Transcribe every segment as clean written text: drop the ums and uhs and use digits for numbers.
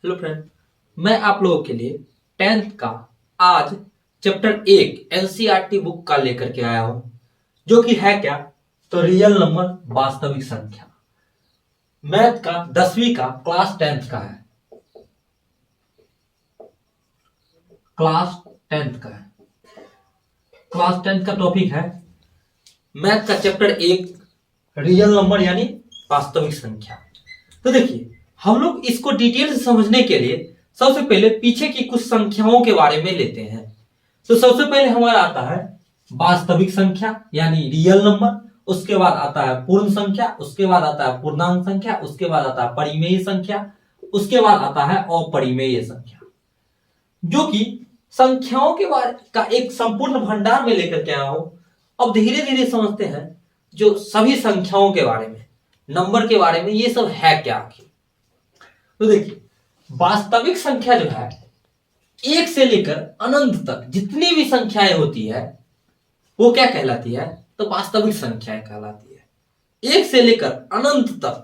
Hello friend, मैं आप लोगों के लिए 10th का आज चैप्टर 1 एनसीईआरटी बुक का लेकर के आया हूं, जो कि है क्या तो रियल नंबर वास्तविक संख्या। मैथ का 10वीं का क्लास 10th का है, क्लास 10th का है। क्लास 10th का टॉपिक है मैथ का चैप्टर 1 रियल नंबर यानी वास्तविक संख्या। तो देखिए, हम लोग इसको डिटेल से समझने के लिए सबसे पहले पीछे की कुछ संख्याओं के बारे में लेते हैं। तो सबसे पहले हमारा आता है वास्तविक संख्या यानी रियल नंबर, उसके बाद आता है पूर्ण संख्या, उसके बाद आता है पूर्णांक संख्या, उसके बाद आता है परिमेय संख्या, उसके बाद आता है अपरिमेय संख्या, जो कि संख्याओं के बारे का एक संपूर्ण भंडार में लेकर के आया हूं। अब धीरे धीरे समझते हैं जो सभी संख्याओं के बारे में, नंबर के बारे में, ये सब है क्या आखिर। तो देखिए, वास्तविक संख्या जो है एक से लेकर अनंत तक जितनी भी संख्याएं होती है वो क्या कहलाती है तो वास्तविक संख्याएं कहलाती है। एक से लेकर अनंत तक,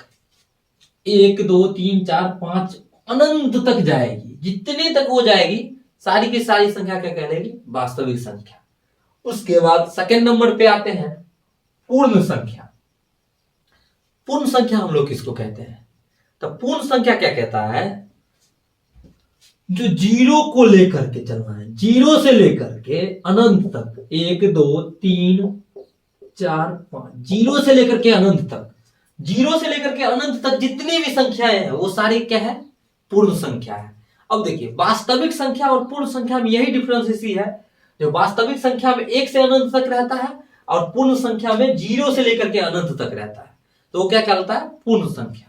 1 2 3 4 5 अनंत तक जाएगी, जितने तक वो जाएगी सारी की सारी संख्या क्या कहलाएगी वास्तविक संख्या। उसके बाद सेकंड नंबर पे आते हैं पूर्ण संख्या। पूर्ण संख्या हम लोग किसको कहते हैं तो पूर्ण संख्या क्या कहता है, जो जीरो को लेकर के चलना है, जीरो से लेकर के अनंत तक, 1 2 3 4 5, जीरो से लेकर के अनंत तक, जीरो से लेकर के अनंत तक जितनी भी संख्याएं हैं वो सारी क्या है पूर्ण संख्या है। अब देखिए, वास्तविक संख्या और पूर्ण संख्या में यही डिफरेंस इसी है, जो वास्तविक संख्या में 1 से अनंत तक रहता है और पूर्ण संख्या में 0 से लेकर के अनंत तक रहता है, तो वो क्या कहलाता है पूर्ण संख्या।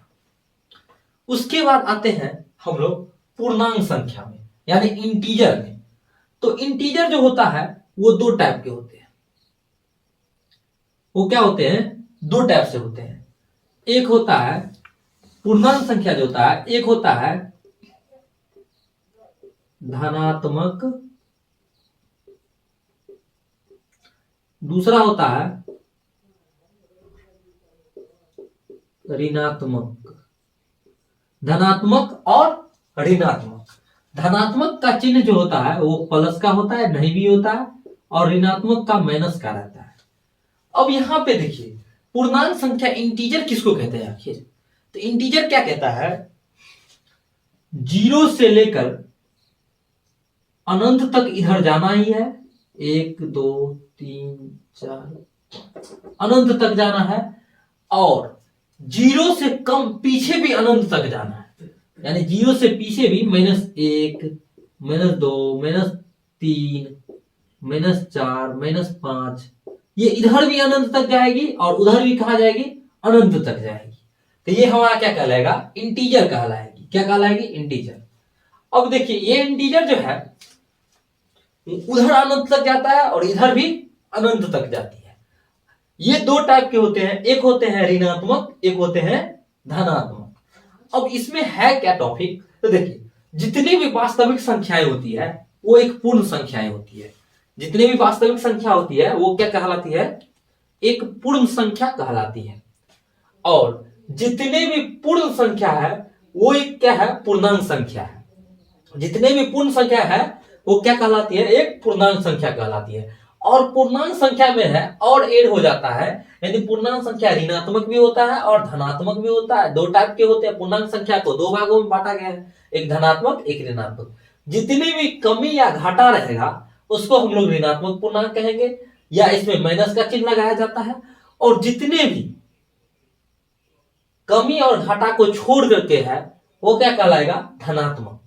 उसके बाद आते हैं हम लोग पूर्णांक संख्या में यानी इंटीजर में। तो इंटीजर जो होता है वो दो टाइप के होते हैं। वो क्या होते हैं, दो टाइप से होते हैं। एक होता है पूर्णांक संख्या जो होता है, एक होता है धनात्मक, दूसरा होता है ऋणात्मक। धनात्मक और ऋणात्मक। धनात्मक का चिन्ह जो होता है वो प्लस का होता है, नहीं भी होता है, और ऋणात्मक का माइनस का रहता है। अब यहां पे देखिए, पूर्णांक संख्या इंटीजर किसको कहते हैं आखिर, तो इंटीजर क्या कहता है, 0 से लेकर अनंत तक इधर जाना ही है, 1 2 3 4 अनंत तक जाना है, और 0 से कम पीछे भी अनंत तक जाना है, यानी 0 से पीछे भी -1 -2 -3 -4 -5, ये इधर भी अनंत तक जाएगी और उधर भी कहा जाएगी अनंत तक जाएगी। तो ये हमारा क्या कहलाएगा इंटीजर कहलाएगी। क्या कहलाएगी इंटीजर। अब देखिए, ये इंटीजर जो है उधर अनंत तक जाता है और इधर भी अनंत तक जाती है। ये दो टाइप के होते हैं, एक होते हैं ऋणात्मक, एक होते हैं धनात्मक। अब इसमें है क्या टॉपिक, तो देखिए, जितनी भी वास्तविक संख्याएं होती है वो एक पूर्ण संख्याएं होती है। जितनी भी वास्तविक संख्या होती है वो क्या कहलाती है, एक पूर्ण संख्या कहलाती है। और जितने भी पूर्ण संख्या है वो एक क्या है पूर्णांक संख्या है। जितने भी पूर्ण संख्या है वो क्या कहलाती है, एक पूर्णांक संख्या कहलाती है। और पूर्णांक संख्या में है और ऐड हो जाता है, यानी पूर्णांक संख्या ऋणात्मक भी होता है और धनात्मक भी होता है। दो टाइप के होते हैं। पूर्णांक संख्या को दो भागों में बांटा गया है, एक धनात्मक एक ऋणात्मक। जितनी भी कमी या घाटा रहेगा उसको हम लोग ऋणात्मक पूर्णांक कहेंगे, या इसमें माइनस का चिन्ह लगाया जाता है। और जितने भी कमी और घाटा को छोड़ करके है वो क्या कहलाएगा धनात्मक।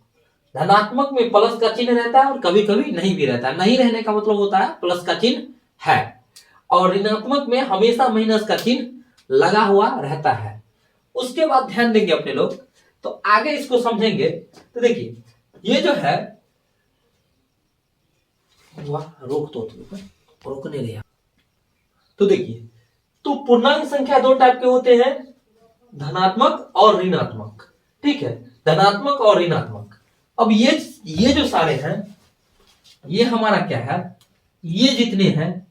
धनात्मक में प्लस का चिन्ह रहता है और कभी कभी नहीं भी रहता है। नहीं रहने का मतलब होता है प्लस का चिन्ह है, और ऋणात्मक में हमेशा माइनस का चिन्ह लगा हुआ रहता है। उसके बाद ध्यान देंगे अपने लोग, तो आगे इसको समझेंगे। तो देखिए, ये जो है रोक तो रोकने रहा। तो देखिए, तो पूर्णांक संख्या दो टाइप के होते हैं, धनात्मक और ऋणात्मक। ठीक है, धनात्मक और ऋणात्मक। अब ये जो सारे हैं ये हमारा क्या है, ये जितने हैं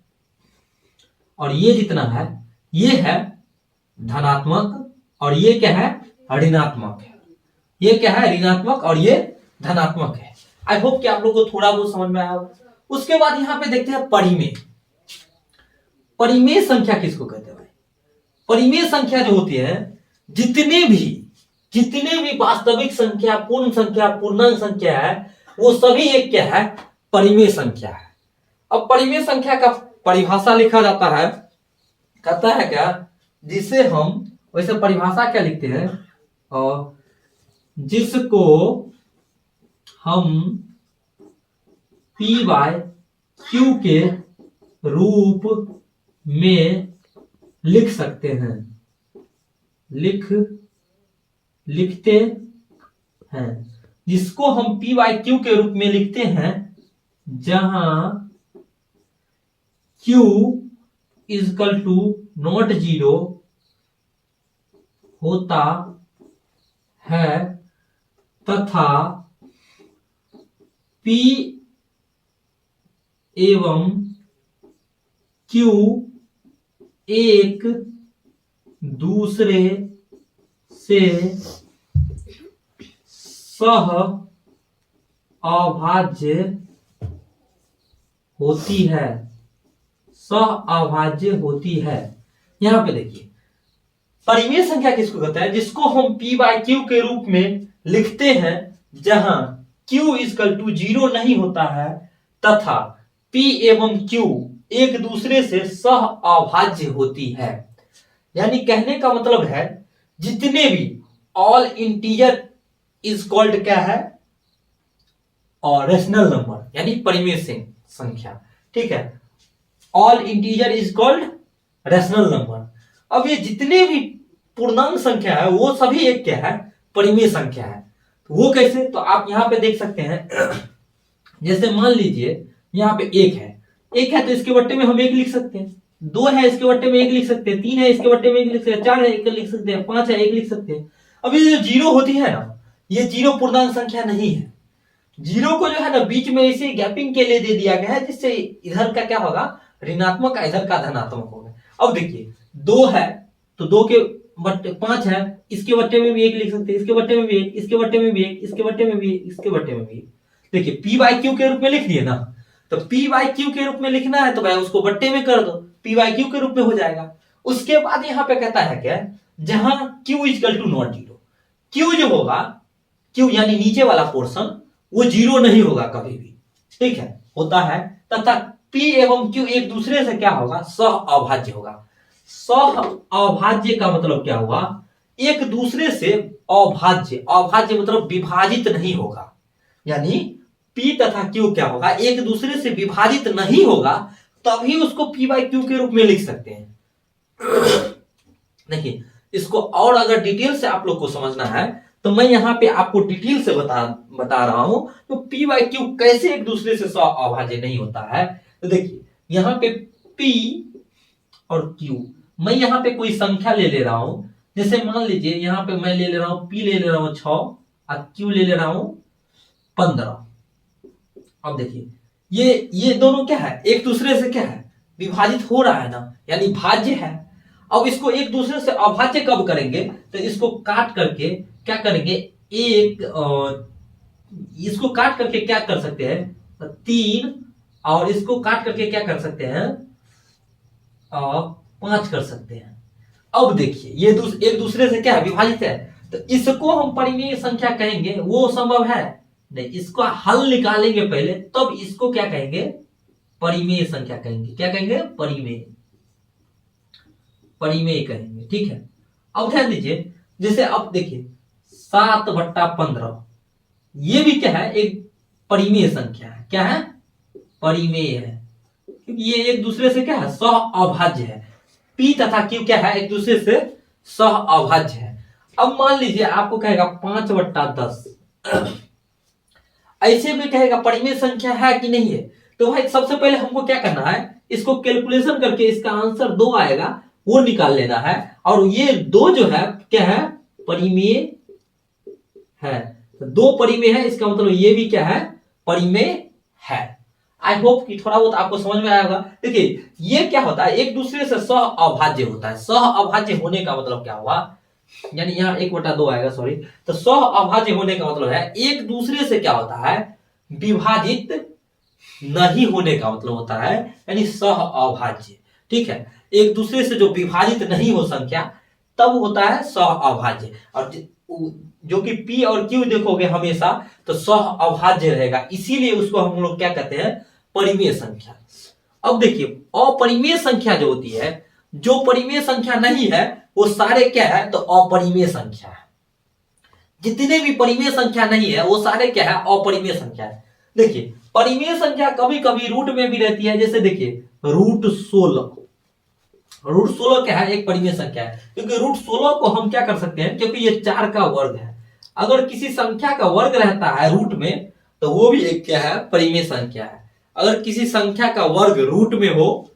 और ये जितना है ये है धनात्मक और ये क्या है ऋणात्मक है। ये क्या है, ऋणात्मक और ये धनात्मक है। आई होप कि आप लोग को थोड़ा बहुत समझ में आया होगा। उसके बाद यहां पे देखते हैं परिमेय। परिमेय संख्या किसको कहते हैं भाई? परिमेय संख्या जो होती है, जितने भी वास्तविक संख्या, पूर्ण संख्या, पूर्णांक संख्या है, वो सभी एक क्या है, परिमेय संख्या है। अब परिमेय संख्या का परिभाषा लिखा जाता है, कहता है क्या, जिसे हम, वैसे परिभाषा क्या लिखते हैं, और जिसको हम पी बाय क्यू के रूप में लिखते हैं, जिसको हम पी बाय क्यू के रूप में लिखते हैं, जहां Q is equal to not zero होता है तथा पी एवं क्यू एक दूसरे से सह अभाज्य होती है, यहां पे देखिए, परिमेय संख्या किसको कहता है, जिसको हम पी बाय क्यू के रूप में लिखते हैं, जहां क्यू इजकल टू जीरो नहीं होता है तथा पी एवं क्यू एक दूसरे से सह अभाज्य होती है। यानी कहने का मतलब है, जितने भी ऑल इंटीजर इज कॉल्ड क्या है, और रेशनल नंबर, यानी परिमेय संख्या, ठीक है, all integer is called rational number. अब ये जितने भी पूर्णांक संख्या है, वो सभी एक क्या है, परिमेय संख्या है। वो कैसे, तो आप यहां पे देख सकते हैं, जैसे मान लीजिए यहां पे एक है तो इसके बट्टे में हम एक लिख सकते हैं, दो है इसके बट्टे में एक लिख सकते हैं, तीन है इसके बट्टे में एक लिख सकते हैं, चार है एक लिख सकते हैं, पांच है एक लिख सकते हैं। अब ये जो जीरो होती है ना, ये जीरो पूर्णांक संख्या नहीं है। जीरो को जो है ना बीच में इसे गैपिंग के लिए दे दिया गया है, जिससे इधर का क्या होगा, ऋणात्मक, इधर का धनात्मक होगा। अब देखिए, दो है तो दो के बट्टे, पांच है इसके बट्टे में भी एक लिख सकते हैं, इसके बट्टे में भी एक, इसके बट्टे में भी एक, इसके बट्टे में भी एक, इसके बट्टे में भी एक। देखिए पी बाय क्यू के रूप में लिख दिए ना, तो पी बाय क्यू के रूप में लिखना है तो भाई उसको बट्टे में कर दो, पी बाय क्यू के रूप में हो जाएगा। उसके बाद यहां पे कहता है क्या, जहां Q is equal to not zero, Q जो होगा, क्यू यानी नीचे वाला पोर्शन, वो जीरो नहीं होगा कभी भी, ठीक है, होता है, तथा पी एवं क्यू एक दूसरे से क्या होगा, सह अभाज्य होगा। सह अभाज्य का मतलब क्या हुआ, एक दूसरे से अभाज्य, अभाज्य मतलब विभाजित नहीं होगा, यानी P तथा Q क्या होगा, एक दूसरे से विभाजित नहीं होगा, तभी उसको P बाय Q के रूप में लिख सकते हैं। देखिए इसको और अगर डिटेल से आप लोग को समझना है तो मैं यहां पे आपको डिटेल से बता रहा हूं, तो P बाय Q कैसे एक दूसरे से अभाज्य नहीं होता है। तो देखिए यहां पे P और Q, मैं यहां पे कोई संख्या ले रहा हूं, जैसे मान लीजिए यहां पे मैं ले रहा हूं P ले रहा हूं 6 और Q ले रहा हूं 15। अब देखिए ये दोनों क्या है, एक दूसरे से क्या है, विभाजित हो रहा है ना, यानी भाज्य है। अब इसको एक दूसरे से अभाज्य कब करेंगे, तो इसको काट करके क्या करेंगे, इसको काट करके क्या कर सकते हैं, 3, और इसको काट करके क्या कर सकते हैं, 5 कर सकते हैं। अब देखिए ये एक दूसरे से क्या है, विभाजित है, तो इसको हम परिमेय संख्या कहेंगे, वो संभव है नहीं, इसको हल निकालेंगे पहले, तब इसको क्या कहेंगे, परिमेय संख्या कहेंगे। क्या कहेंगे, परिमेय कहेंगे, ठीक है। अब ध्यान दीजिए, जैसे अब देखिए 7/15, ये भी क्या है, एक परिमेय संख्या है। क्या है, परिमेय है, क्योंकि ये एक दूसरे से क्या है, सह अभाज्य है। P तथा Q क्या है, एक दूसरे से सह अभाज्य है। अब मान लीजिए आपको कहेगा 5/10, ऐसे में कहेगा परिमेय संख्या है कि नहीं है, तो भाई सबसे पहले हमको क्या करना है, इसको कैलकुलेशन करके इसका आंसर 2 आएगा, वो निकाल लेना है, और ये 2 जो है क्या है, परिमेय है। तो 2 परिमेय है, इसका मतलब ये भी क्या है, परिमेय है। आई होप कि थोड़ा बहुत आपको समझ में आया होगा। देखिए ये क्या होता है, एक दूसरे से सह अभाज्य होता है। सह अभाज्य होने का मतलब क्या हुआ, यानी यहाँ 1/2 आएगा, सॉरी। तो सह अभाज्य होने का मतलब है एक दूसरे से क्या होता है, विभाजित नहीं होने का मतलब होता है, यानी सह अभाज्य। ठीक है, एक दूसरे से जो विभाजित नहीं हो संख्या तब होता है सह अभाज्य। और जो कि P और Q देखोगे हमेशा तो सह अभाज्य रहेगा, इसीलिए उसको हम लोग क्या कहते हैं, परिमेय संख्या। अब देखिए अपरिमेय संख्या जो होती है, जो परिमेय संख्या नहीं है वो सारे क्या है, तो अपरिमेय संख्या है। जितने भी परिमेय संख्या नहीं है वो सारे क्या है, अपरिमेय संख्या है। देखिए परिमेय संख्या कभी कभी रूट में भी रहती है, जैसे देखिए √16। √16 क्या है, एक परिमेय संख्या है, क्योंकि √16 को हम क्या कर सकते हैं, क्योंकि ये 4 का वर्ग है। अगर किसी संख्या का वर्ग रहता है रूट में तो वो भी एक क्या है, परिमेय संख्या है। अगर किसी संख्या का वर्ग रूट में हो,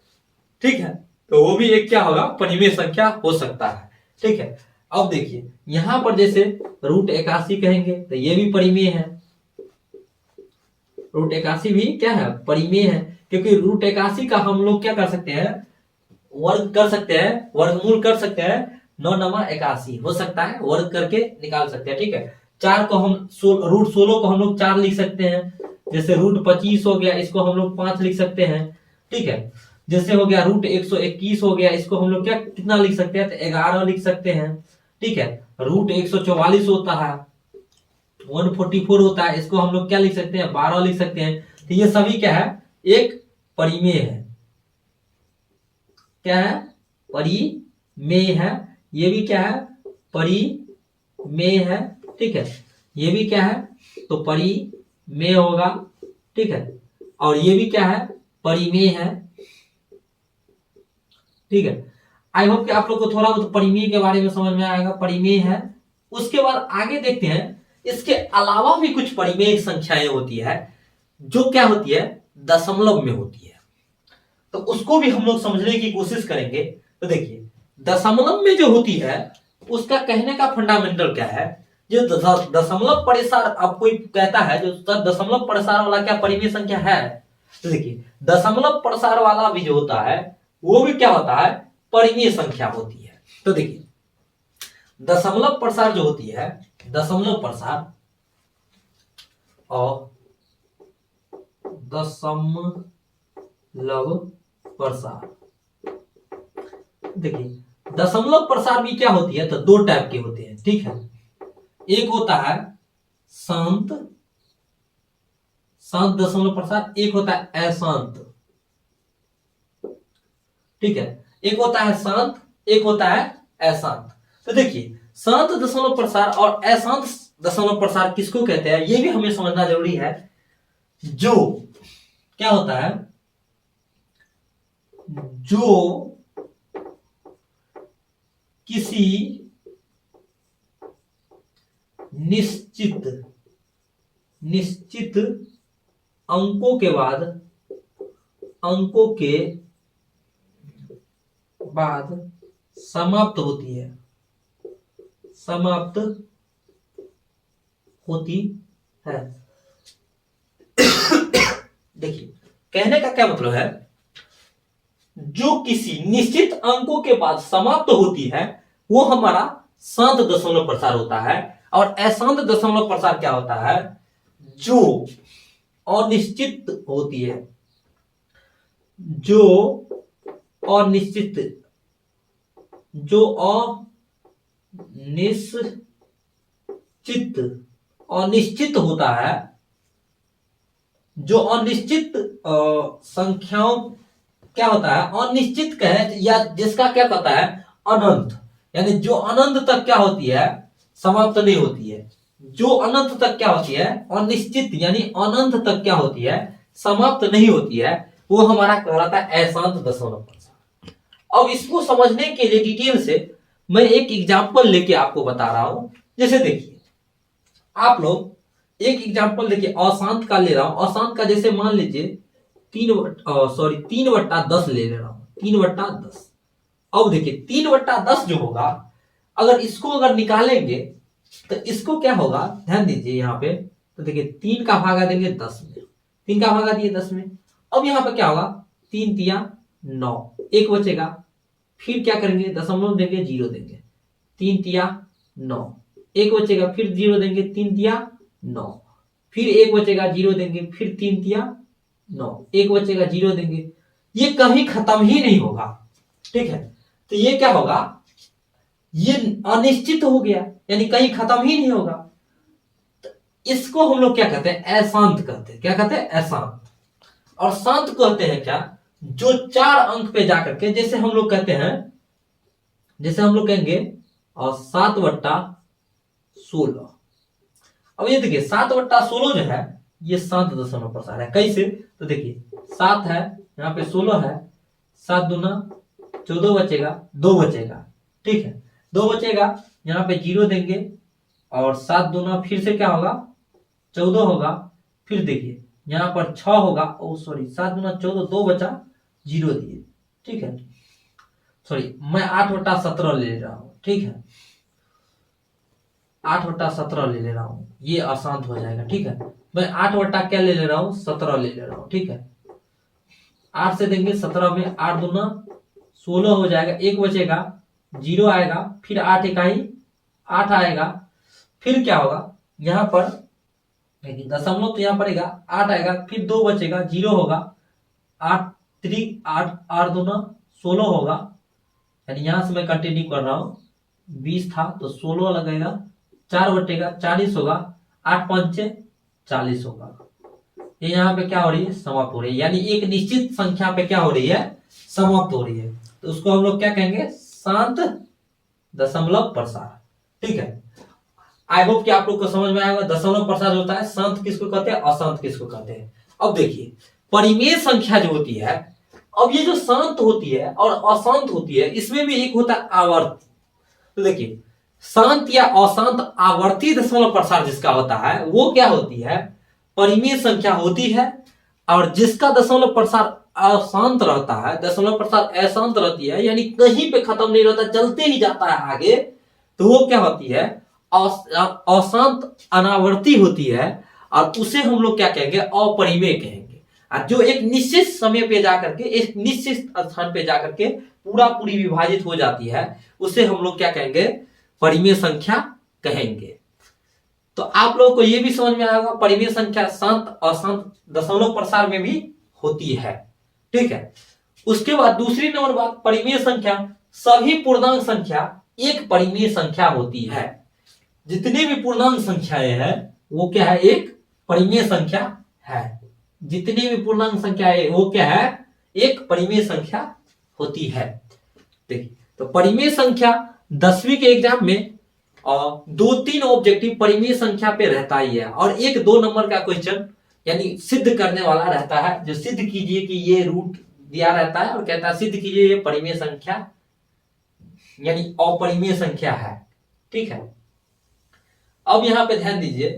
ठीक है, तो वो भी एक क्या होगा, परिमेय संख्या हो सकता है। ठीक है, अब देखिए यहां पर जैसे √81 कहेंगे तो ये भी परिमेय है। √81 भी क्या है, परिमेय है, क्योंकि √81 का हम लोग क्या कर सकते हैं, वर्ग कर सकते हैं, वर्गमूल कर सकते हैं। 9×81 हो सकता है, वर्ग करके निकाल सकते हैं। ठीक है, 4 को हम √16 को हम लोग 4 लिख सकते हैं। जैसे √25 हो गया, इसको हम लोग 5 लिख सकते हैं। ठीक है, जैसे हो गया √121 हो गया, इसको हम लोग क्या कितना लिख सकते हैं, तो 11 लिख सकते हैं। ठीक है, √144 होता है, 144 होता है, इसको हम लोग क्या लिख सकते हैं, 12 लिख सकते हैं। तो ये सभी क्या है, एक परिमेय है। क्या है, परिमेय है। ये भी क्या है, परिमेय है। ठीक है, ये भी क्या है, तो परिमेय होगा। ठीक है, और ये भी क्या है, परिमेय है। ठीक है, आई होप कि आप लोग को थोड़ा बहुत परिमेय के बारे में समझ में आएगा, परिमेय है। उसके बाद आगे देखते हैं, इसके अलावा भी कुछ परिमेय संख्याएं होती है जो क्या होती है, दशमलव में होती है। तो उसको भी हम लोग समझने की कोशिश करेंगे। तो देखिए दशमलव में जो होती है उसका कहने का फंडामेंटल क्या है, जो दशमलव प्रसार आपको कहता है, जो दशमलव प्रसार वाला क्या परिमेय संख्या है, तो देखिए दशमलव प्रसार वाला भी जो होता है वो भी क्या होता है, परिमेय संख्या होती है। तो देखिए दशमलव प्रसार जो होती है, दशमलव प्रसार और दशमलव प्रसार, देखिए दशमलव प्रसार भी क्या होती है, तो 2 टाइप के होते हैं। ठीक है, एक होता है शांत दशमलव प्रसार, एक होता है अशांत। ठीक है, एक होता है शांत, एक होता है अशांत। तो देखिए शांत दशमलव प्रसार और अशांत दशमलव प्रसार किसको कहते हैं, ये भी हमें समझना जरूरी है। जो क्या होता है, जो किसी निश्चित अंकों के बाद समाप्त होती है, देखिए कहने का क्या मतलब है, जो किसी निश्चित अंकों के बाद समाप्त होती है वो हमारा शांत दशमलव प्रसार होता है। और अशांत दशमलव प्रसार क्या होता है, जो अनिश्चित होती है, जो अनिश्चित होता है, जो अनिश्चित संख्याओं क्या होता है, अनिश्चित कहे या जिसका क्या कहता है, अनंत, यानी जो अनंत तक क्या होती है, समाप्त नहीं होती है। जो अनंत तक क्या होती है, अनिश्चित यानी अनंत तक क्या होती है, समाप्त नहीं होती है, वो हमारा कहलाता है अशांत दशमलव प्रसार। अब इसको समझने के लिए डिटेल से मैं एक एग्जांपल लेके आपको बता रहा हूं। जैसे देखिए आप लोग एक एग्जांपल देखिए, अशांत का ले रहा हूं। अशांत का जैसे मान लीजिए 3/10 ले रहा हूं, 3/10। अब देखिए 3/10 जो होगा, अगर इसको अगर निकालेंगे तो इसको क्या होगा, ध्यान दीजिए यहाँ पे। तो देखिए 3 का भागा देंगे 10 में, 3 का भागा दिए 10 में। अब यहाँ पे क्या होगा, 3 तिया 9, एक बचेगा। फिर क्या करेंगे, दशमलव देंगे, 0 देंगे, 3 तिया 9, एक बचेगा, फिर 0 देंगे, 3 तिया 9, फिर एक बचेगा, 0 देंगे, फिर 3 तिया 9, एक बचेगा, 0 देंगे। ये कहीं खत्म ही नहीं होगा, ठीक है। तो ये क्या होगा, ये अनिश्चित हो गया, यानी कहीं खत्म ही नहीं होगा। तो इसको हम लोग क्या कहते हैं, अशांत कहते हैं। क्या कहते हैं, अशांत। और शांत कहते हैं क्या, जो 4 अंक पे जाकर के, जैसे हम लोग कहते हैं, जैसे हम लोग कहेंगे 7/16। अब ये देखिए 7/16 जो है ये 7 दशमलव प्रसार है। कैसे, तो देखिए 7 है, यहाँ पे 16 है, 7 दूना 14 बचेगा, 2 बचेगा, ठीक है, 2 बचेगा, यहाँ पे 0 देंगे, और 7 दूना फिर से क्या होगा, 14 होगा, फिर देखिए यहाँ पर 6 होगा, ओ सॉरी 7 दूना 14, 2 बचा, 0 दिए, ठीक है, सॉरी मैं 8/17 ले रहा हूं, ठीक है, 8/17 ले ले रहा हूं, ये अशांत हो जाएगा, ठीक है। मैं 8 क्या ले ले रहा हूं, 17 ले ले रहा हूं, ठीक है। 8 से देंगे 17 में, 8 दूना 16 हो जाएगा, एक बचेगा, 0 आएगा, फिर 8 इकाई 8 आएगा, फिर क्या होगा, यहाँ पर देखिए दशमलव तो यहाँ पड़ेगा, 8 आएगा, फिर 2 बचेगा, 0 होगा, 8 3 8, 8 दूना 16 होगा, यानी यहां से मैं कंटिन्यू कर रहा हूं, 20 था तो 16 लगेगा, 4 बटेगा 40 होगा, 8 पंचे 40 होगा। ये यहाँ पे क्या हो रही है, समाप्त हो रही है, यानी एक निश्चित संख्या पे क्या हो रही है, समाप्त हो रही है। तो उसको हम लोग क्या कहेंगे, शांत दशमलव प्रसार, ठीक है। आई होप कि आप लोग को समझ में आएगा दशमलव प्रसार होता है, शांत किसको कहते हैं, अशांत किसको कहते हैं। अब देखिए परिमेय संख्या जो होती है, अब ये जो शांत होती है और अशांत होती है, इसमें भी एक होता है आवर्त। तो देखिए शांत या अशांत आवर्ती दशमलव प्रसार जिसका होता है वो क्या होती है, परिमेय संख्या होती है, और जिसका दशमलव प्रसार अशांत रहता है, दशमलव प्रसार अशांत रहती है, यानी कहीं पे खत्म नहीं रहता, चलते ही जाता है आगे, तो वो क्या होती है, अशांत अनावर्ती होती है, और उसे हम लोग क्या कहेंगे, अपरिमेय कहेंगे। और जो एक निश्चित समय पे जाकर के, एक निश्चित स्थान पे जाकर के पूरा पूरी विभाजित हो जाती है, उसे हम लोग क्या कहेंगे, परिमेय संख्या कहेंगे। तो आप लोगों को यह भी समझ में आएगा परिमेय संख्या शांत अशांत दशमलव प्रसार में भी होती है, ठीक है। उसके बाद दूसरी नंबर बात, परिमेय संख्या, सभी पूर्णांक संख्या एक परिमेय संख्या होती है। जितनी भी पूर्णांक संख्याएं हैं वो क्या है, एक परिमेय संख्या है। जितनी भी पूर्णांक संख्याएं वो क्या है, एक परिमेय संख्या होती है। देखिए तो परिमेय संख्या 10वीं के एग्जाम में 2-3 ऑब्जेक्टिव परिमेय संख्या पे रहता ही है, और एक 2 नंबर का क्वेश्चन यानी सिद्ध करने वाला रहता है, जो सिद्ध कीजिए कि ये रूट दिया रहता है और कहता है सिद्ध कीजिए ये परिमेय संख्या यानी अपरिमेय संख्या है, ठीक है। अब यहां पे ध्यान दीजिए,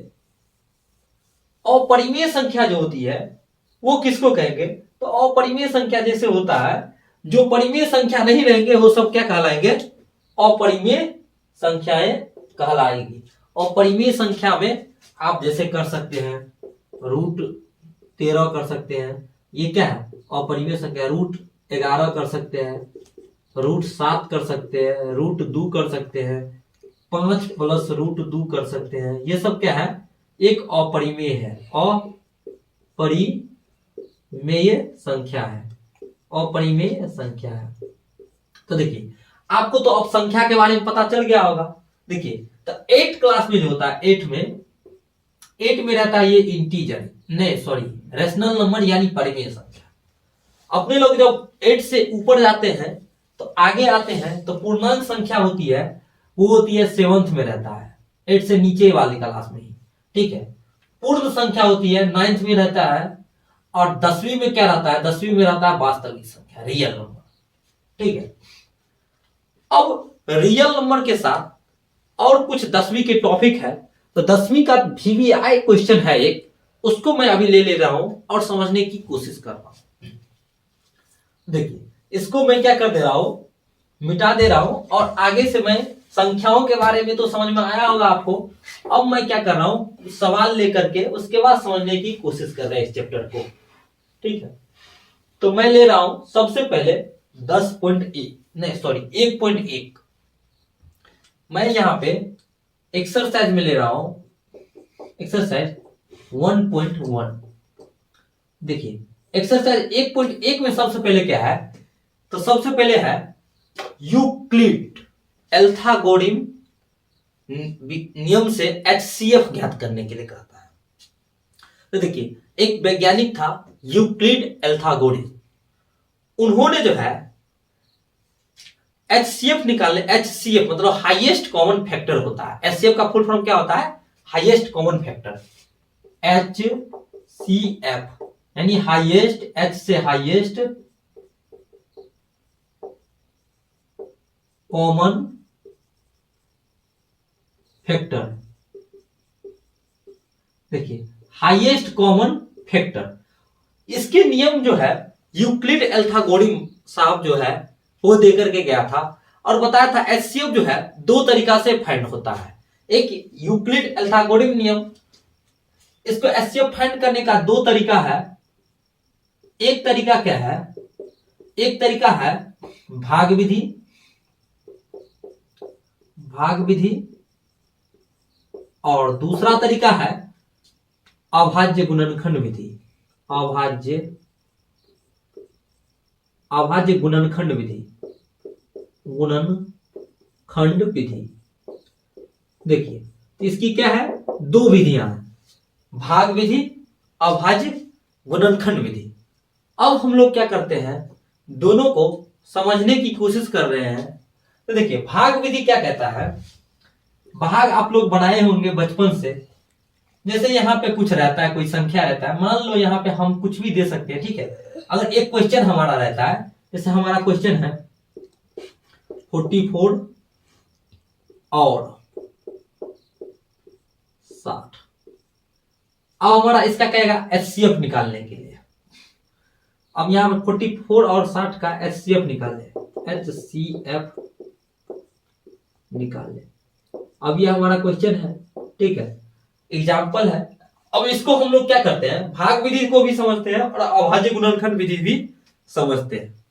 अपरिमेय संख्या जो होती है वो किसको कहेंगे, तो अपरिमेय संख्या जैसे होता है, जो परिमेय संख्या नहीं रहेंगे वो सब क्या कहलाएंगे, अपरिमेय संख्याएं कहलाएगी। अपरिमेय संख्या में आप जैसे कर सकते हैं √13 कर सकते हैं, ये क्या है अपरिमेय संख्या, √11 कर सकते हैं, √7 कर सकते हैं, √2 कर सकते हैं, 5 + √2 कर सकते हैं, ये सब क्या है, एक अपरिमेय है, अपरिमेय संख्या है, अपरिमेय संख्या है। तो देखिए आपको तो अब संख्या के बारे में पता चल गया होगा। देखिए तो 8 क्लास में जो होता है, 8 में रहता है ये इंटीजर, नहीं सॉरी रेशनल नंबर यानी परिमेय संख्या। अपने लोग जब 8 से ऊपर जाते हैं तो आगे आते हैं तो पूर्णांक संख्या होती है, वो होती है 7th में रहता है, 8 से नीचे वाली क्लास में ही, ठीक है। पूर्ण संख्या होती है 9th में रहता है, और 10वीं में क्या रहता है, 10वीं में रहता है वास्तविक संख्या, रियल नंबर, ठीक है। अब रियल नंबर के साथ और कुछ 10वीं के टॉपिक है, तो 10वीं का VVI क्वेश्चन है एक, उसको मैं अभी ले रहा हूं और समझने की कोशिश कर रहा हूं। देखिए इसको मैं क्या कर दे रहा हूं, मिटा दे रहा हूं, और आगे से मैं संख्याओं के बारे में तो समझ में आया होगा आपको। अब मैं क्या कर रहा हूं, सवाल लेकर के उसके बाद समझने की कोशिश कर रहे हैं इस चैप्टर को, ठीक है। तो मैं ले रहा हूं सबसे पहले 1.1 मैं यहाँ पे एक्सरसाइज में ले रहा हूं, एक्सरसाइज 1.1। देखिए एक्सरसाइज 1.1 में सबसे पहले क्या है, तो सबसे पहले है यूक्लिड एल्थागोरिथम नियम से HCF ज्ञात करने के लिए कहता है। तो देखिए एक वैज्ञानिक था यूक्लिड एल्थागोरिथम, उन्होंने जो है HCF निकालने, HCF मतलब हाईएस्ट कॉमन फैक्टर होता है। HCF का फुल फॉर्म क्या होता है, हाईएस्ट कॉमन फैक्टर, HCF यानी हाईएस्ट, H से हाईएस्ट कॉमन फैक्टर। देखिए हाईएस्ट कॉमन फैक्टर, इसके नियम जो है यूक्लिड एल्थागोरिथम साहब जो है वो देकर के गया था और बताया था HCF जो है दो तरीका से फाइंड होता है। एक यूक्लिड एल्थागोरिथम नियम, इसको HCF फाइंड करने का दो तरीका है। एक तरीका क्या है, एक तरीका है भाग विधि, भाग विधि, और दूसरा तरीका है अभाज्य गुणनखंड विधि, अभाज्य गुणनखंड विधि, गुणनखंड विधि। देखिए इसकी क्या है, दो विधियां हैं, भाग विधि, अभाज्य गुणनखंड विधि। अब हम लोग क्या करते हैं, दोनों को समझने की कोशिश कर रहे हैं। तो देखिए भाग विधि क्या कहता है, भाग आप लोग बनाए होंगे बचपन से, जैसे यहाँ पे कुछ रहता है, कोई संख्या रहता है, मान लो यहाँ पे हम कुछ भी दे सकते हैं, ठीक है। अगर एक क्वेश्चन हमारा रहता है, जैसे हमारा क्वेश्चन है 44 और 60, अब हमारा इसका क्या आएगा, HCF निकालने के लिए। अब यहां 44 और 60 का HCF निकाले, HCF निकाले। अब ये हमारा क्वेश्चन है, ठीक है, एग्जाम्पल है। अब इसको हम लोग क्या करते हैं, भाग विधि को भी समझते हैं और अभाज्य गुणनखंड विधि भी समझते हैं।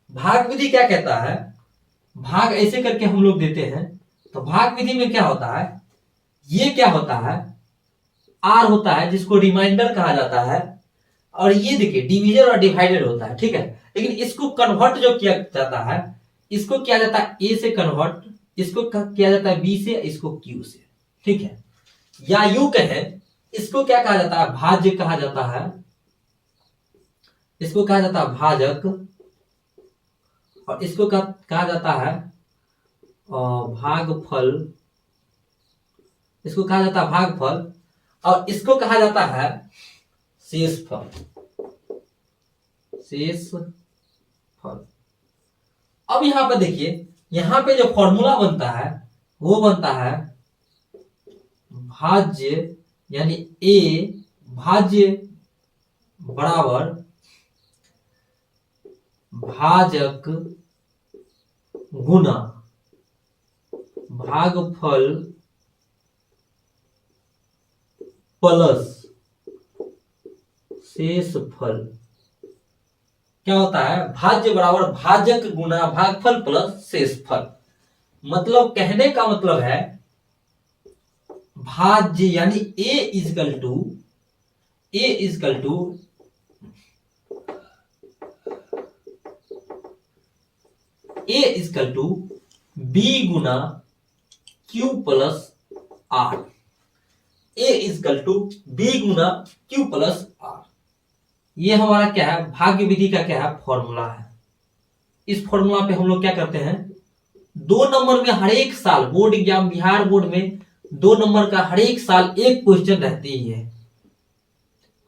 भाग विधि क्या कहता है, भाग ऐसे करके हम लोग देते हैं। तो भाग विधि में क्या होता है, ये क्या होता है, R होता है जिसको रिमाइंडर कहा जाता है, और ये देखिए डिवीजन और डिवाइडर होता है, ठीक है। लेकिन इसको कन्वर्ट जो किया जाता है, इसको किया जाता है A से कन्वर्ट, इसको किया जाता है B से, इसको Q से, ठीक है। या यूं कहें, इसको क्या कहा जाता है, भाज्य कहा जाता है, इसको कहा जाता है भाजक, और इसको कहा जाता है भागफल, इसको कहा जाता है भागफल, और इसको कहा जाता है शेषफल, शेषफल। अब यहां पर देखिए, यहां पे जो फॉर्मूला बनता है वो बनता है भाज्य, यानी A भाज्य बराबर भाजक गुना भागफल प्लस शेषफल। क्या होता है, भाज्य बराबर भाजक गुना भागफल प्लस शेषफल। मतलब कहने का मतलब है भाज्य यानी A इजकल टू B गुना Q plus R, A is equal to B गुना Q प्लस R। ये हमारा क्या है, भाग्य विधि का क्या है, फॉर्मूला है। इस फॉर्मूला पे हम लोग क्या करते हैं, 2 नंबर में हर एक साल बोर्ड एग्जाम, बिहार बोर्ड में 2 नंबर का हर एक साल एक क्वेश्चन रहती ही है।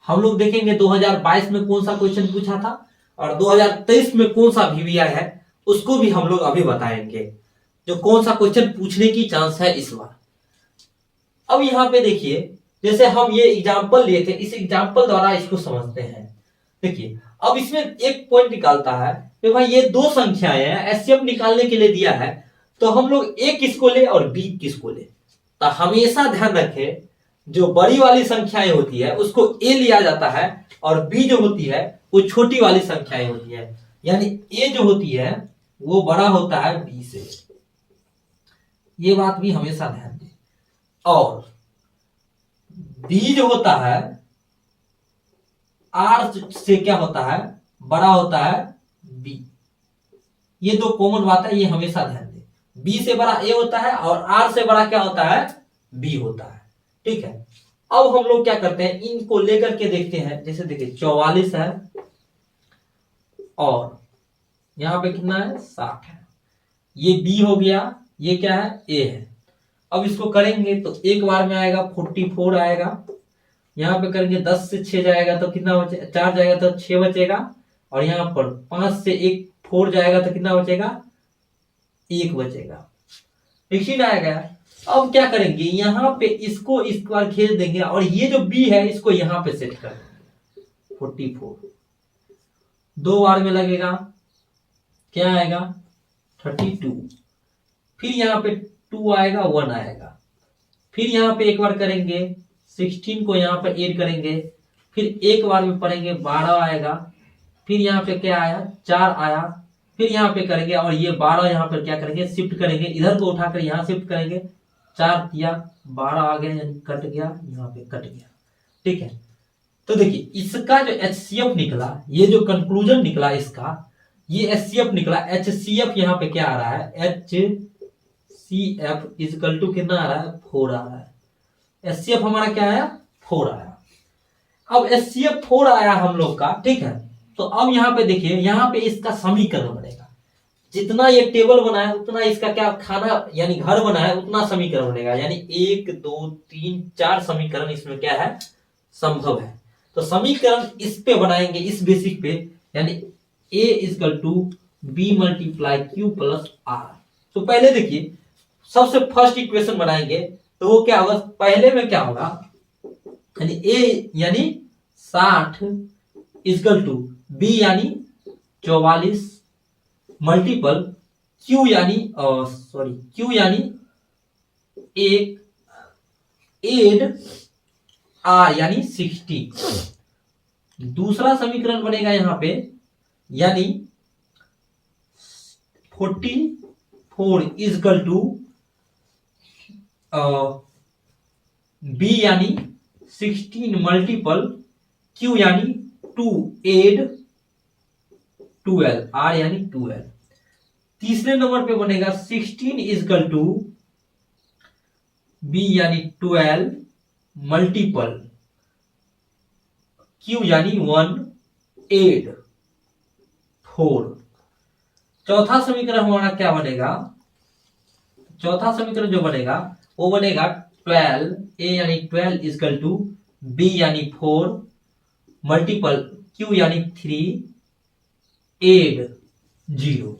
हम लोग देखेंगे 2022 में कौन सा क्वेश्चन पूछा था और 2023 में कौन सा VVI है, उसको भी हम लोग अभी बताएंगे, जो कौन सा क्वेश्चन पूछने की चांस है इस बार। अब यहाँ पे देखिए, जैसे हम ये एग्जाम्पल लिए थे, इस एग्जाम्पल द्वारा इसको समझते हैं। देखिए अब इसमें एक पॉइंट निकालता है कि भाई ये दो संख्याएं हैं, HCF निकालने के लिए दिया है, तो हम लोग A किसको ले और B किसको ले। तो हमेशा ध्यान रखें, जो बड़ी वाली संख्याएं होती है उसको A लिया जाता है और B जो होती है वो छोटी वाली संख्याएं होती है। यानी A जो होती है वो बड़ा होता है B से, ये बात भी हमेशा ध्यान दें। और बी जो होता है आर से क्या होता है, बड़ा होता है बी। ये दो कॉमन बात है, ये हमेशा ध्यान दें। बी से बड़ा ए होता है और आर से बड़ा क्या होता है, बी होता है। ठीक है, अब हम लोग क्या करते हैं, इनको लेकर के देखते हैं। जैसे देखिए 44 है और यहां पे कितना है, 60 है। ये बी हो गया, ये क्या है, ए है। अब इसको करेंगे तो एक बार में आएगा 44 आएगा। यहां पे करेंगे 10 से 6 जाएगा तो कितना बचे, 4 जाएगा तो 6 बचेगा। और यहां पर 5 से 1 4 जाएगा तो कितना बचेगा, 1 बचेगा। ठीक ना आएगा। अब क्या करेंगे, यहां पे इसको इस बार घेर देंगे और ये जो बी है इसको यहां पे सेट कर देंगे। 44 दो बार में लगेगा, क्या आएगा 32। फिर यहां पे 2 आएगा, 1 आएगा। फिर यहां पे एक बार करेंगे 16 को यहां पर ऐड करेंगे। फिर एक बार में पढ़ेंगे 12 आएगा। फिर यहां पे क्या आया, 4 आया। फिर यहां पे करेंगे और ये 12 यहां पर क्या करेंगे, शिफ्ट करेंगे, इधर को उठाकर यहां शिफ्ट करेंगे। 4 किया 12 आ गया, यानी कट गया, यहां पे कट गया। ठीक है, तो देखिए इसका जो HCF निकला, ये जो कंक्लूजन निकला इसका, ये HCF निकला। HCF यहां पे क्या आ रहा है, HCF इजकल टू कितना आ रहा है, 4 आ रहा है। HCF हमारा क्या आया, 4 आया। अब HCF 4 आया हम लोग का। ठीक है, तो अब यहां पे देखिए, यहां पे इसका समीकरण बनेगा। जितना ये टेबल बना है उतना इसका क्या खाना यानी घर बना है उतना समीकरण बनेगा। यानी 1 2 3 4 समीकरण इसमें क्या है, संभव है। तो समीकरण इस पे बनाएंगे, इस बेसिक पे, यानी A is equal to B multiply Q plus R। तो पहले देखिए सबसे फर्स्ट इक्वेशन बनाएंगे तो वो क्या होगा, पहले में क्या होगा, यानी A यानी 60 इजकल टू B यानी 44 मल्टीपल Q यानी Q यानी 1 एड R यानी 60। दूसरा समीकरण बनेगा यहां पे, यानी 44 इजकल टू B यानी 16 मल्टीपल Q यानी 2 एड 12 R यानी 12। तीसरे नंबर पे बनेगा 16 इजकल टू B यानी 12 मल्टीपल Q यानी 1 8 4। चौथा समीकरण हमारा क्या बनेगा, चौथा समीकरण जो बनेगा वो बनेगा 12 A यानी 12 इजकल टू B यानी 4 मल्टीपल Q यानी 3 एड 0।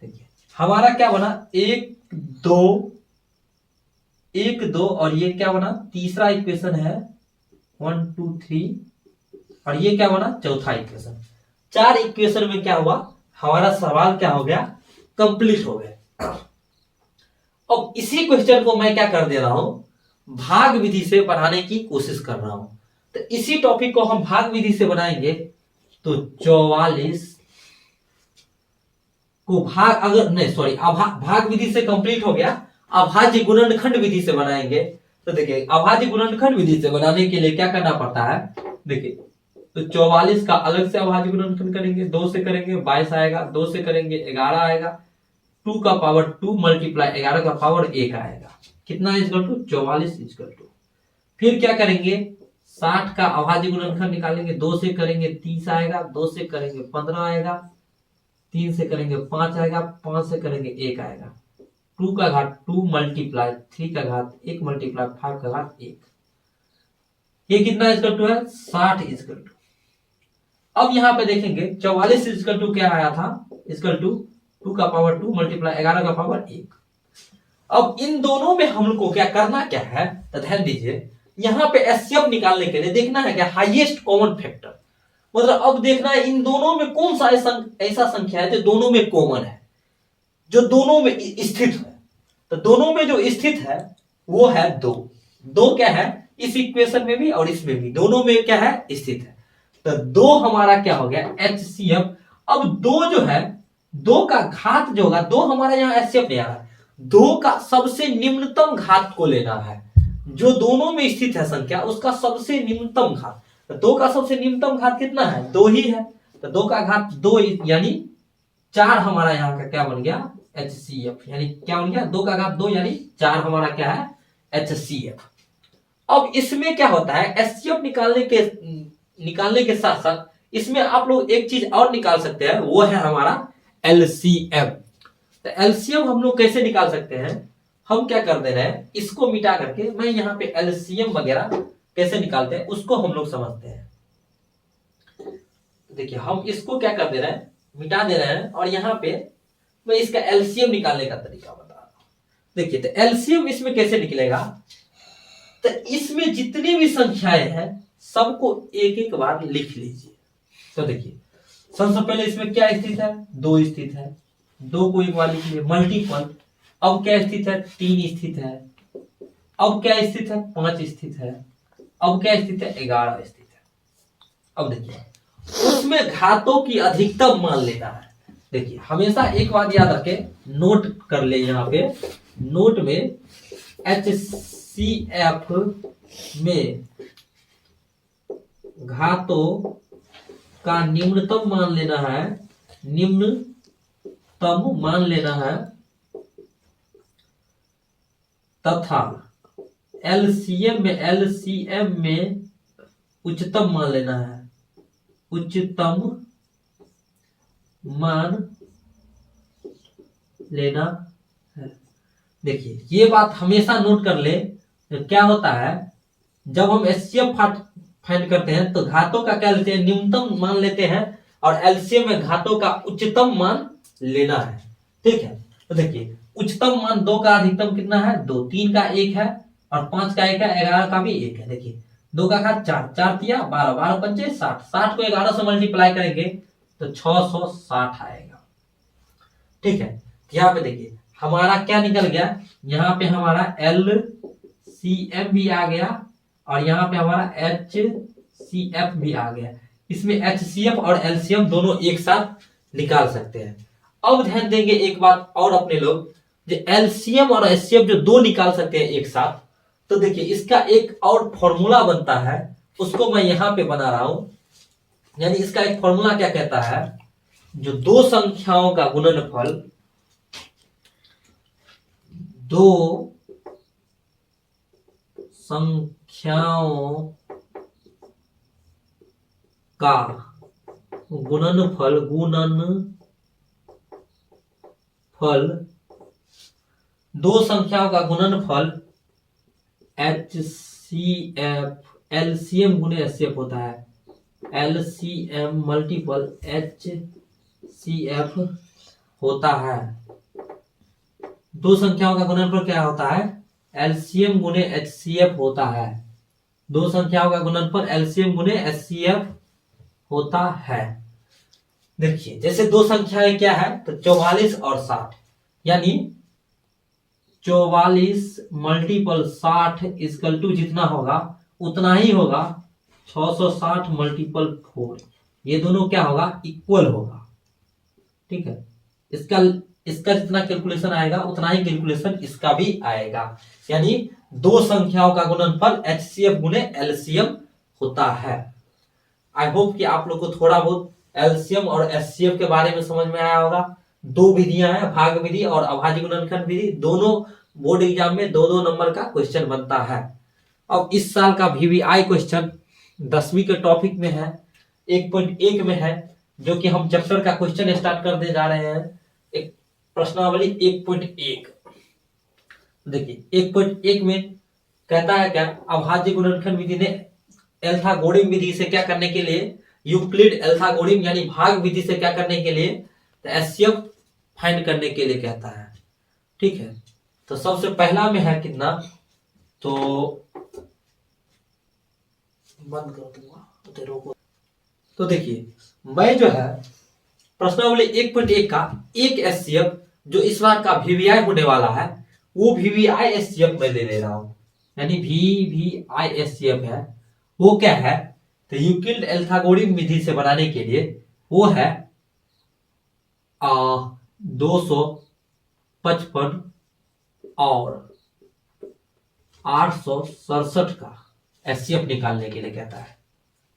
देखिए हमारा क्या बना, 1 2 और ये क्या बना, तीसरा इक्वेशन है 1 2 3 और ये क्या बना, चौथा इक्वेशन। 4 इक्वेशन में क्या हुआ, हमारा सवाल क्या हो गया, कंप्लीट हो गया। अब इसी क्वेश्चन को मैं क्या कर दे रहा हूं, भाग विधि से बनाने की कोशिश कर रहा हूं। तो इसी टॉपिक को हम भाग विधि से बनाएंगे तो 44 को भाग विधि से कंप्लीट हो गया। अभाज्य गुणनखंड विधि से बनाएंगे। तो देखिए अभाज्य गुणनखंड विधि से बनाने के लिए क्या करना पड़ता है, देखिए तो 44 का अलग से अभाज्य गुणनखंड करेंगे, 2 से करेंगे 22 आएगा, 2 से करेंगे 11 आएगा, 2 का पावर 2 मल्टीप्लाई 11 का पावर 1 आएगा, कितना इजकल टू 44 इजकल टू। फिर क्या करेंगे, 60 का अभाज्य गुणनखंड निकालेंगे, 2 से करेंगे 30 आएगा, 2 से करेंगे 15 आएगा, 3 से करेंगे 5 आएगा, 5 से करेंगे 1 आएगा, 2 का घात 2 मल्टीप्लाई 3 का घात 1 मल्टीप्लाई 5 का घात 1। ये कितना इजकल टू है, 60 इजकल टू। अब यहां पे देखेंगे 44 इजकल टू क्या आया था, इजकल टू 2 का पावर 2 मल्टीप्लाई 11 का पावर 1। अब इन दोनों में हम लोग को क्या करना क्या है, तो ध्यान दीजिए यहां पे एचसीएफ निकालने के लिए देखना है क्या, हाईएस्ट कॉमन फैक्टर। मतलब अब देखना है इन दोनों में कौन सा ऐसा संख्या है जो दोनों में कॉमन है, जो दोनों में स्थित है। तो दोनों में जो स्थित है वो है 2। 2 क्या है, इस इक्वेशन में भी और इसमें भी दोनों में क्या है, स्थित है। तो 2 हमारा क्या हो गया, HCF। अब 2 जो है, 2 का घात जो होगा, 2 हमारा यहाँ HCF नहीं आ रहा है, दो का सबसे निम्नतम घात को लेना है, जो दोनों में स्थित है संख्या उसका सबसे निम्नतम घात। तो दो का सबसे निम्नतम घात कितना है, दो ही है, तो दो का घात दो यानी 4 हमारा यहाँ का क्या बन गया, HCF, यानी क्या बन गया, दो का घात दो यानी 4 हमारा क्या है, HCF। अब इसमें क्या होता है, HCF निकालने के साथ साथ इसमें आप लोग एक चीज और निकाल सकते हैं, वो है हमारा LCM। तो LCM हम लोग कैसे निकाल सकते हैं, हम क्या कर दे रहे हैं, इसको मिटा करके मैं यहाँ पे LCM वगैरह कैसे निकालते हैं उसको हम लोग समझते हैं। देखिए हम इसको क्या कर दे रहे हैं, मिटा दे रहे हैं, और यहाँ पे मैं इसका LCM निकालने का तरीका बता रहा हूं। देखिए तो LCM इसमें कैसे निकलेगा, तो इसमें जितनी भी संख्याएं हैं सबको एक एक बार लिख लीजिए। तो देखिए सबसे पहले इसमें क्या स्थित है, दो स्थित है, दो को एक बार लिख लीजिए, मल्टीपल। अब क्या स्थित है, 3 स्थित है। अब क्या स्थित है, 5 स्थित है। अब क्या स्थित है, 11 स्थित है। अब देखिए उसमें घातों की अधिकतम मान लेना है। देखिए हमेशा एक बात याद रखे, नोट कर ले, यहाँ पे नोट में HCF में घातों का निम्नतम मान लेना है, निम्नतम मान लेना है, तथा LCM में उच्चतम मान लेना है, उच्चतम मान लेना है। देखिए ये बात हमेशा नोट कर ले, तो क्या होता है जब हम HCF फाइंड करते हैं तो घातों का क्या लेते हैं, न्यूनतम मान लेते हैं, और LCM में घातों का उच्चतम मान लेना है। ठीक है, तो देखिए उच्चतम मान 2 का अधिकतम कितना है, 2, 3 का 1 है, और 5 का 1 है, 11 का भी 1 है। देखिए 2 का घात 4, 4 तिया 12, 12 पंचे 60, 60 को 11 से मल्टीप्लाई करेंगे तो 660 आएगा। ठीक है, यहाँ पे देखिए हमारा क्या निकल गया, यहाँ पे हमारा LCM भी आ गया, और यहाँ पे हमारा HCF भी आ गया। इसमें HCF और LCM दोनों एक साथ निकाल सकते हैं। अब ध्यान देंगे एक बात और अपने लोग, जो LCM और HCF जो दो निकाल सकते हैं एक साथ, तो देखिए इसका एक और फॉर्मूला बनता है, उसको मैं यहां पे बना रहा हूं। यानी इसका एक फॉर्मूला क्या कहता है, जो दो संख्याओं का गुणनफल, दो संख्याओं का गुणनफल दो संख्याओं का गुणनफल HCF LCM गुणे HCF होता है, LCM मल्टीपल HCF होता है। दो संख्याओं का गुणनफल क्या होता है, LCM गुणे HCF होता है। दो संख्याओं का गुणनफल LCM गुणे HCF होता है। देखिए जैसे दो संख्याएं क्या है, तो 44 और 60, यानी 44 मल्टीपल 60 इक्वल टू जितना होगा उतना ही होगा 660 मल्टीपल 4, ये दोनों क्या होगा, इक्वल होगा। ठीक है, इसका जितना कैलकुलेशन आएगा उतना ही कैलकुलेशन इसका भी आएगा। यानी दो संख्याओं का गुणनफल HCF गुणे LCM होता है। आई होप कि आप लोग को थोड़ा बहुत LCM और HCF के बारे में समझ में आया होगा। दो विधियां हैं, भाग विधि और अभाज्य गुणनखंड विधि, दोनों बोर्ड एग्जाम में 2-2 नंबर का क्वेश्चन बनता है। अब इस साल का VVI क्वेश्चन 10वीं के टॉपिक में है, 1.1 में है, जो कि हम चैप्टर का क्वेश्चन स्टार्ट करने जा रहे हैं। एक प्रश्नावली 1.1, देखिए 1.1 में कहता है क्या, अभाज्य गुणनखंड विधि ने एल्थागोरिथम विधि से क्या करने के लिए, यूक्लिड एल्थागोरिथम यानी भाग विधि से क्या करने के लिए, तो HCF फाइंड करने के लिए कहता है। ठीक है, तो सबसे पहला में है कितना, तो बंद कर दूंगा, तो देखिए मैं जो है प्रश्नावली 1.1 का एक HCF जो इस बार का VVI होने वाला है, वो VVI HCF मैं ले रहा हूं, यानी VVI HCF है, वो क्या है, तो यूक्लिड एल्थागोरिथम विधि से बनाने के लिए वो है 255 और 867 का HCF निकालने के लिए कहता है।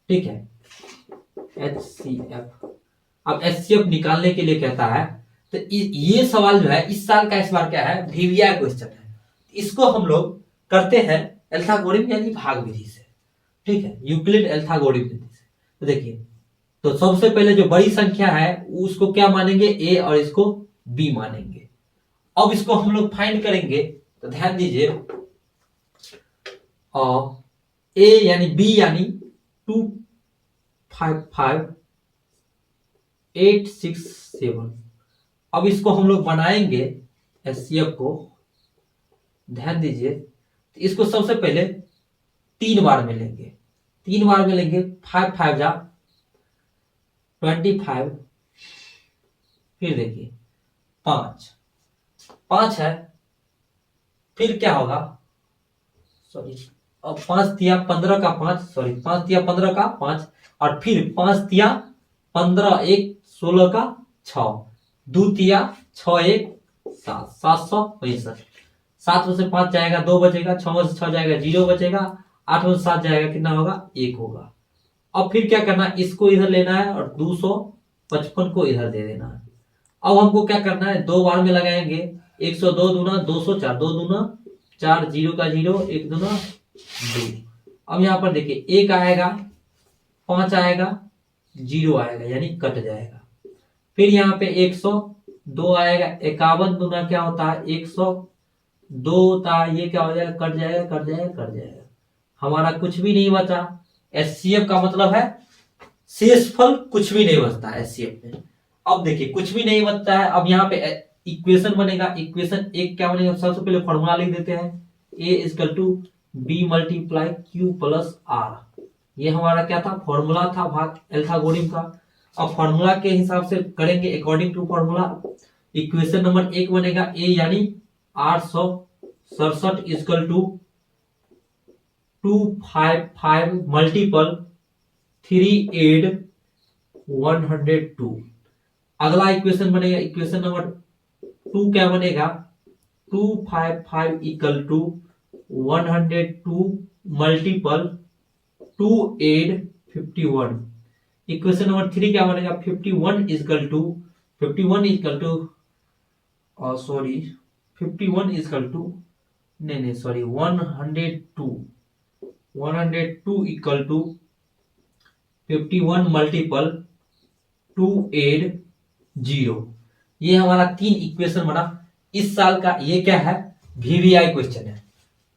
ठीक है, HCF। अब HCF निकालने के लिए कहता है, तो ये सवाल जो है इस साल का, इस बार क्या है, VVI क्वेश्चन है। इसको हम लोग करते हैं एल्थागोरिथम यानी भाग विधि से। ठीक है, यूक्लिड एल्थागोरिथम विधि से। तो देखिए, तो सबसे पहले जो बड़ी संख्या है उसको क्या मानेंगे, A, और इसको B मानेंगे। अब इसको हम लोग फाइंड करेंगे, तो ध्यान दीजिए, और A यानी B यानी 255867। अब इसको हम लोग बनाएंगे HCF को। ध्यान दीजिए, तो इसको सबसे पहले 3 बार में लेंगे। 3 बार में लेंगे, 5 5 जा 25, फिर देखिए 5 है, फिर क्या होगा, सॉरी, अब 5 दिया 15 का 5, सॉरी 5 दिया 15 का 5, और फिर 5 दिया 15, 1 16 का 6, 2 दिया 6 1 7, 765। 7 में से 5 जाएगा 2 बचेगा, 6 में से 6 जाएगा 0 बचेगा, 8 में से 7 जाएगा कितना होगा, 1 होगा। अब फिर क्या करना है, इसको इधर लेना है और 255 को इधर दे देना है। अब हमको क्या करना है, 2 बार में लगाएंगे, 102 दूना 204, 2 दूना 4, 0 का 0, 1 दूना 2। अब यहां पर देखिए 1 आएगा, 5 आएगा, 0 आएगा, यानी कट जाएगा। फिर यहाँ पे 102 आएगा, 51 दूना क्या होता है, 102 होता है, ये क्या हो जाएगा, कट जाएगा, कट जाएगा, कट जाएगा, हमारा कुछ भी नहीं बचा। HCF का मतलब है शेषफल, कुछ भी नहीं बचता है HCF में। अब देखिए कुछ भी नहीं बचता है, अब यहाँ पे इक्वेशन बनेगा। इक्वेशन एक क्या बनेगा, सबसे पहले फॉर्मूला लिख देते हैं, A = B × Q + R। ये हमारा क्या था, फॉर्मूला था भाग एल्थागोरिथम का। अब फॉर्मूला के हिसाब से करेंगे, according to formula. Equation number 1 बनेगा A यानी 867 = 255 × 38102। अगला इक्वेशन बनेगा, इक्वेशन नंबर 2 क्या बनेगा, 255 = 102 × 2851। इक्वेशन नंबर 3 क्या बनेगा, 51 = 51 × 280। ये हमारा 3 इक्वेशन बना इस साल का। ये क्या है, VVI क्वेश्चन है।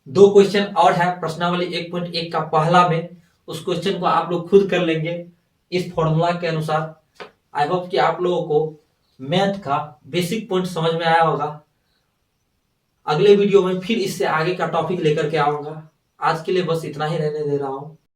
2 क्वेश्चन और है प्रश्नावली 1.1 का पहला में, उस क्वेश्चन को आप लोग खुद कर लेंगे इस फॉर्मूला के अनुसार। आई होप कि आप लोगों को मैथ का बेसिक पॉइंट समझ में आया होगा। अगले वीडियो में फिर इससे आगे का टॉपिक लेकर के आऊंगा। आज के लिए बस इतना ही रहने दे रहा हूं।